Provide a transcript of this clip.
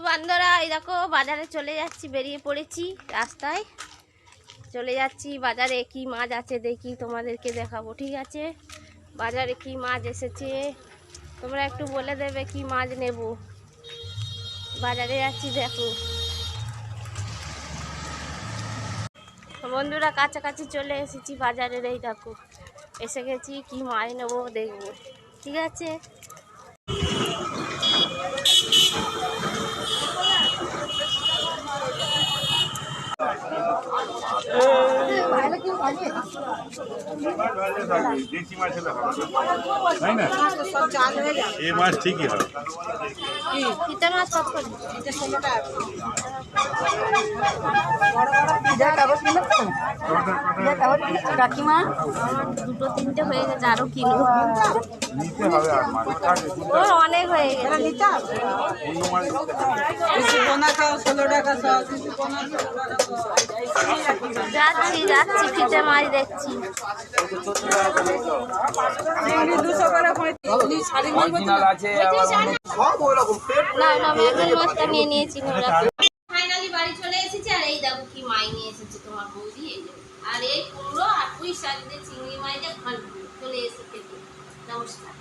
বন্ধুরা এই দেখো বাজারে চলে যাচ্ছি, বেরিয়ে পড়েছি রাস্তায় চলে যাচ্ছি। বাজারে কি মাছ আছে দেখি, তোমাদেরকে দেখাবো। ঠিক আছে, বাজারে কি মাছ এসেছে তোমরা একটু বলে দেবে কি মাছ নেব। বাজারে যাচ্ছি দেখো বন্ধুরা, কাছাকাছি চলে এসেছি বাজারের। এই দেখো এসে গেছি, কি মাছ নেবো দেখবো। ঠিক আছে, এই মাছ ঠিকই হবে। চিতা মাছ কত করে? কাকিমা আমার দুটো তিনটে হয়ে গেছে, আরো কিনবো। নিতে হবে আর মাছ থাকে। ওর অনেক হয়ে গেছে। অন্য মাছ যাচ্ছি যাচ্ছি ফিতে মাছ দেখছি। না না, ম্যাগের মাছটা নিয়ে নিয়েছি। ফাইনালি বাড়ি চলে এসেছি, আর এই দেখো কি মাছ নিয়ে এসেছে তোমার বৌদি। এই যে আর এই কুমড়ো আর পুঁই শাক দিয়ে চিংড়ি মাছ দিয়ে ঘন্ট চলে এসেছে। নমস্কার।